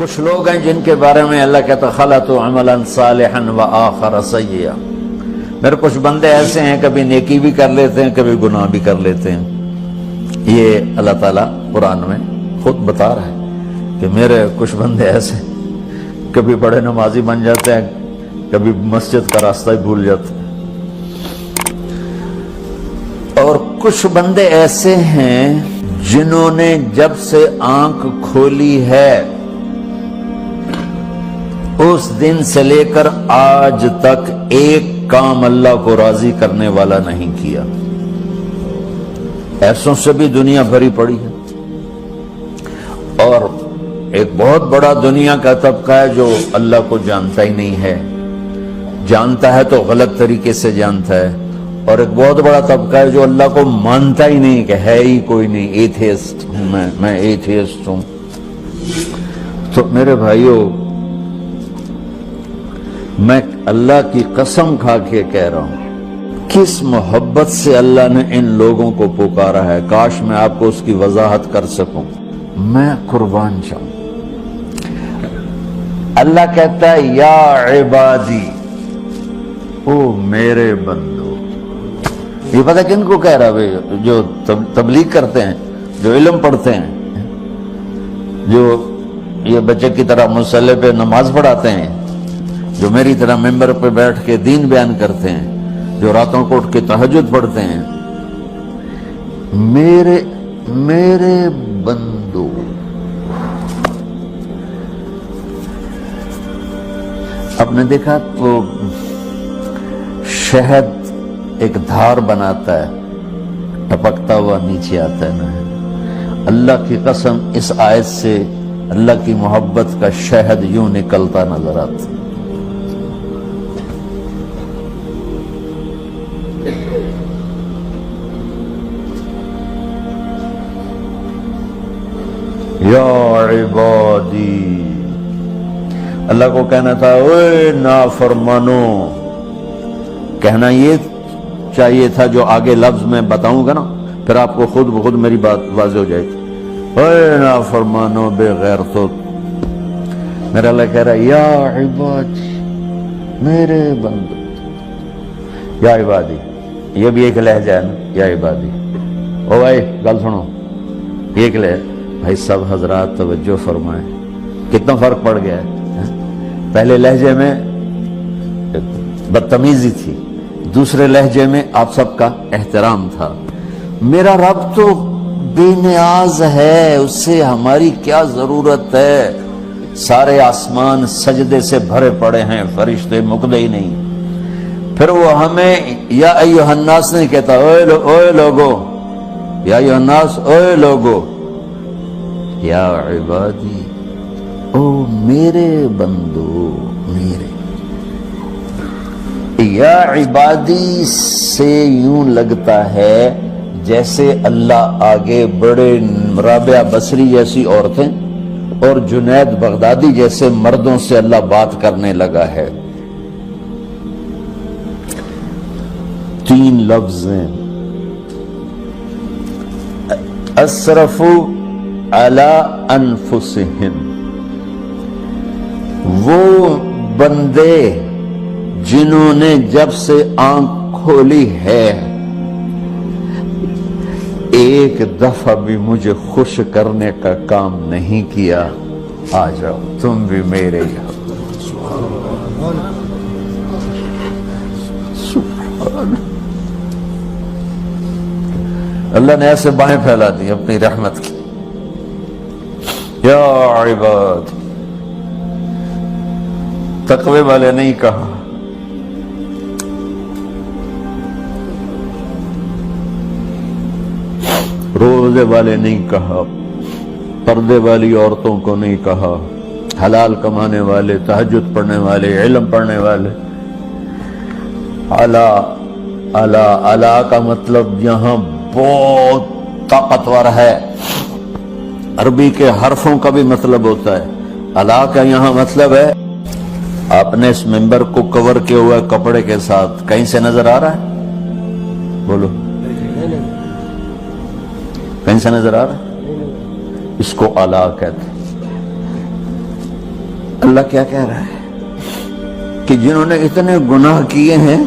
کچھ لوگ ہیں جن کے بارے میں اللہ کہتا خلطوا عملا صالحا وآخر سیئا. میرے کچھ بندے ایسے ہیں کبھی نیکی بھی کر لیتے ہیں کبھی گناہ بھی کر لیتے ہیں. یہ اللہ تعالیٰ قرآن میں خود بتا رہا ہے کہ میرے کچھ بندے ایسے کبھی بڑے نمازی بن جاتے ہیں کبھی مسجد کا راستہ ہی بھول جاتے ہیں. اور کچھ بندے ایسے ہیں جنہوں نے جب سے آنکھ کھولی ہے اس دن سے لے کر آج تک ایک کام اللہ کو راضی کرنے والا نہیں کیا. ایسوں سے بھی دنیا بھری پڑی ہے. اور ایک بہت بڑا دنیا کا طبقہ ہے جو اللہ کو جانتا ہی نہیں ہے, جانتا ہے تو غلط طریقے سے جانتا ہے. اور ایک بہت بڑا طبقہ ہے جو اللہ کو مانتا ہی نہیں کہ ہے ہی کوئی نہیں, ایتھیسٹ ہوں میں ایتھیسٹ ہوں. تو میرے بھائیوں, میں اللہ کی قسم کھا کے کہہ رہا ہوں کس محبت سے اللہ نے ان لوگوں کو پکارا ہے, کاش میں آپ کو اس کی وضاحت کر سکوں. میں قربان جاؤں. اللہ کہتا ہے یا عبادی, او میرے بندو. یہ پتہ کن کو کہہ رہا ہے؟ جو تبلیغ کرتے ہیں, جو علم پڑھتے ہیں, جو یہ بچے کی طرح مصلی پہ نماز پڑھاتے ہیں, جو میری طرح ممبر پہ بیٹھ کے دین بیان کرتے ہیں, جو راتوں کو اٹھ کے تہجد پڑھتے ہیں. میرے بندو, آپ نے دیکھا تو شہد ایک دھار بناتا ہے, ٹپکتا ہوا نیچے آتا ہے نا. اللہ کی قسم اس آیت سے اللہ کی محبت کا شہد یوں نکلتا نظر آتا. یا عبادی, اللہ کو کہنا تھا اوے نافرمانو. کہنا یہ چاہیے تھا جو آگے لفظ میں بتاؤں گا نا, پھر آپ کو خود بخود میری بات واضح ہو جائے گی. اوے نافرمانو بے غیرتو. میرا اللہ کہہ رہا ہے یا عبادی, میرے بندو. یا عبادی یہ بھی ایک لہجہ ہے نا, یا عبادی. او بھائی گل سنو, یہ ایک لہجہ. بھائی سب حضرات توجہ فرمائیں, کتنا فرق پڑ گیا ہے. پہلے لہجے میں بدتمیزی تھی, دوسرے لہجے میں آپ سب کا احترام تھا. میرا رب تو بے نیاز ہے, اس سے ہماری کیا ضرورت ہے. سارے آسمان سجدے سے بھرے پڑے ہیں, فرشتے مکدے ہی نہیں. پھر وہ ہمیں یا ایھا الناس نہیں کہتا, اوے لوگو, یا ایھا الناس, اوے لوگو. یا عبادی, او میرے بندو, میرے. یا عبادی سے یوں لگتا ہے جیسے اللہ آگے بڑے رابعہ بصری جیسی عورتیں اور جنید بغدادی جیسے مردوں سے اللہ بات کرنے لگا ہے. 3 لفظ ہیں, اسرفوا علی انفسہم. وہ بندے جنہوں نے جب سے آنکھ کھولی ہے ایک دفعہ بھی مجھے خوش کرنے کا کام نہیں کیا. آ جاؤ تم بھی میرے یہاں. اللہ نے ایسے بائیں پھیلا دی اپنی رحمت کی. یا عباد, تقوی والے نہیں کہا, روزے والے نہیں کہا, پردے والی عورتوں کو نہیں کہا, حلال کمانے والے, تہجد پڑھنے والے, علم پڑھنے والے. اعلیٰ کا مطلب یہاں بہت طاقتور ہے. عربی کے حرفوں کا بھی مطلب ہوتا ہے. اعلیٰ کا یہاں مطلب ہے آپ نے اس ممبر کو کور کیا ہوا ہے کپڑے کے ساتھ, کہیں سے نظر آ رہا ہے؟ بولو, کہیں سے نظر آ رہا ہے؟ اس کو اعلیٰ کہتے ہیں. اللہ کیا کہہ رہا ہے کہ جنہوں نے اتنے گناہ کیے ہیں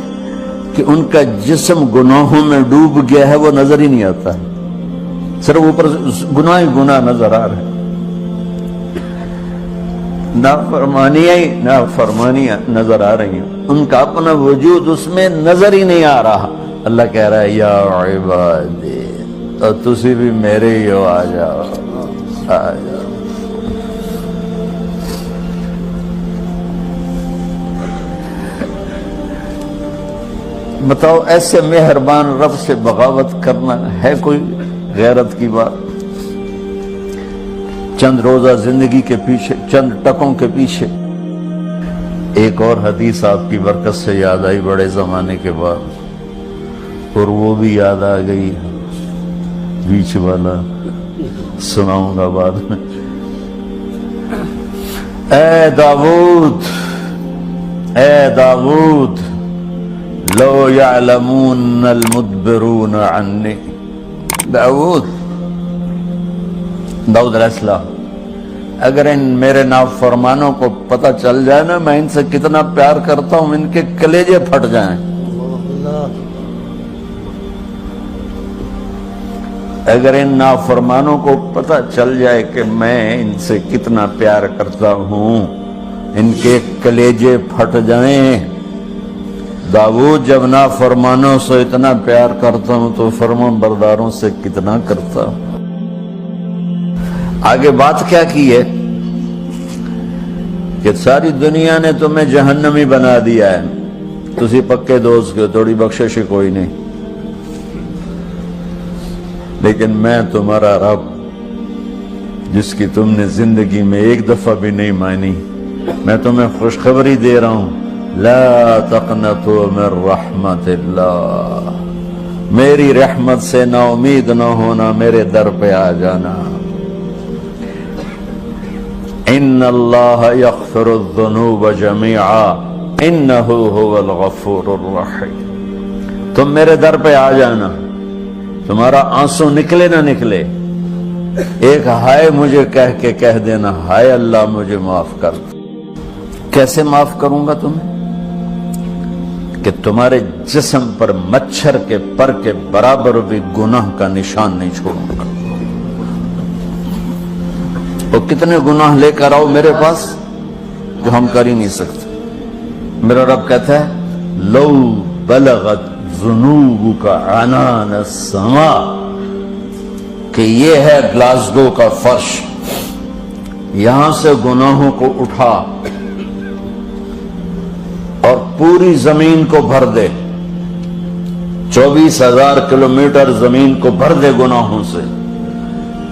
کہ ان کا جسم گناہوں میں ڈوب گیا ہے، وہ نظر ہی نہیں آتا، صرف اوپر گناہ ہی گناہ نظر آ رہے ہیں، نافرمانیاں نظر آ رہی ہیں، ان کا اپنا وجود اس میں نظر ہی نہیں آ رہا۔ اللہ کہہ رہا ہے یا عبادی، تو تسی بھی میرے ہی ہو، آ جاؤ آ جاؤ۔ بتاؤ ایسے مہربان رب سے بغاوت کرنا ہے کوئی غیرت کی بات؟ چند روزہ زندگی کے پیچھے، چند ٹکوں کے پیچھے۔ ایک اور حدیث آپ کی برکت سے یاد آئی بڑے زمانے کے بعد، اور وہ بھی یاد آ گئی، بیچ والا سناؤں گا بعد میں۔ اے داؤد، اے داؤد، لو یعلمون المدبرون عنی، داؤد علیہ السلام، اگر ان میرے نافرمانوں کو پتہ چل جائے نا میں ان سے کتنا پیار کرتا ہوں، ان کے کلیجے پھٹ جائیں۔ اگر ان نافرمانوں کو پتہ چل جائے کہ میں ان سے کتنا پیار کرتا ہوں، ان کے کلیجے پھٹ جائیں۔ داؤد جب نافرمانوں سے اتنا پیار کرتا ہوں تو فرمان برداروں سے کتنا کرتا ہوں۔ آگے بات کیا کی ہے کہ ساری دنیا نے تمہیں جہنمی بنا دیا ہے، تسی پکے دوست کے، تھوڑی بخشش کوئی نہیں، لیکن میں تمہارا رب جس کی تم نے زندگی میں ایک دفعہ بھی نہیں مانی، میں تمہیں خوشخبری دے رہا ہوں، لا تقنطوا من رحمت اللہ، میری رحمت سے نا امید نہ ہونا، میرے در پہ آ جانا۔ ان اللہ یغفر الذنوب جميعا انہ هو الغفور الرحیم، تم میرے در پہ آ جانا، تمہارا آنسو نکلے نہ نکلے، ایک ہائے مجھے کہہ دینا، ہائے اللہ مجھے معاف کر۔ کیسے معاف کروں گا تمہیں؟ کہ تمہارے جسم پر مچھر کے پر کے برابر بھی گناہ کا نشان نہیں چھوڑوں گا۔ اور کتنے گناہ لے کر آؤ میرے پاس جو ہم کر ہی نہیں سکتے۔ میرا رب کہتا ہے لو بلغت ذنوبک عنان السماء، کہ یہ ہے گلاسگو کا فرش، یہاں سے گناہوں کو اٹھا اور پوری زمین کو بھر دے، 24,000 کلومیٹر زمین کو بھر دے گناہوں سے،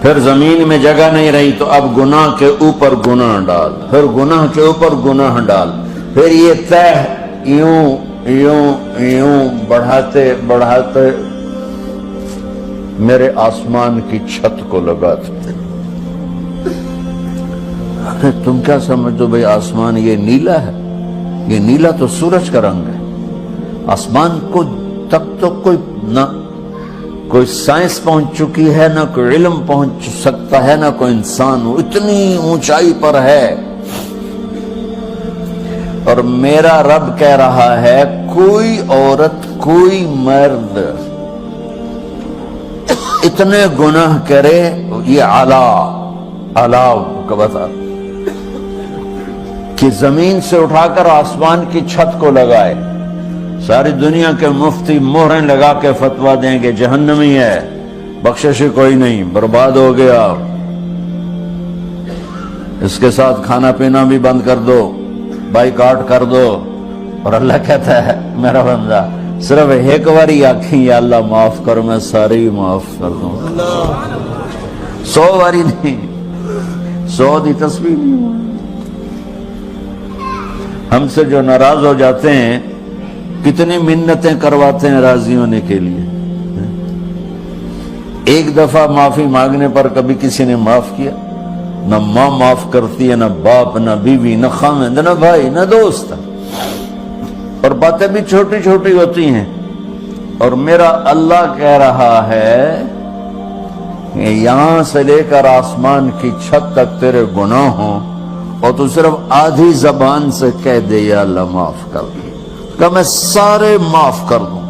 پھر زمین میں جگہ نہیں رہی تو اب گناہ کے اوپر گناہ ڈال، پھر گناہ کے اوپر گناہ ڈال، پھر یہ تہ یوں یوں یوں بڑھاتے بڑھاتے میرے آسمان کی چھت کو لگاتے۔ تم کیا سمجھو بھئی آسمان یہ نیلا ہے؟ یہ نیلا تو سورج کا رنگ ہے۔ آسمان کو تک تو کوئی سائنس پہنچ چکی ہے، نہ کوئی علم پہنچ سکتا ہے، نہ کوئی انسان، وہ اتنی اونچائی پر ہے۔ اور میرا رب کہہ رہا ہے کوئی عورت کوئی مرد اتنے گناہ کرے، یہ اعلیٰ کا بتا کہ زمین سے اٹھا کر آسمان کی چھت کو لگائے، ساری دنیا کے مفتی مہریں لگا کے فتویٰ دیں گے جہنمی ہے، بخشش کوئی نہیں، برباد ہو گیا، اس کے ساتھ کھانا پینا بھی بند کر دو، بائیکاٹ کر دو۔ اور اللہ کہتا ہے میرا بندہ صرف ایک باری آنکھیں یا اللہ معاف کر، میں سارے ہی معاف کر دوں، 100 باری نہیں، 100 دی تسبیح نہیں۔ ہم سے جو ناراض ہو جاتے ہیں کتنی منتیں کرواتے ہیں راضی ہونے کے لیے، ایک دفعہ معافی مانگنے پر کبھی کسی نے معاف کیا؟ نہ ماں معاف کرتی ہے، نہ باپ، نہ بیوی، نہ خاوند، نہ بھائی، نہ دوست، اور باتیں بھی چھوٹی چھوٹی ہوتی ہیں۔ اور میرا اللہ کہہ رہا ہے کہ یہاں سے لے کر آسمان کی چھت تک تیرے گناہ ہوں، اور تو صرف آدھی زبان سے کہہ دے یا اللہ معاف کر، کہ میں سارے معاف کر دوں،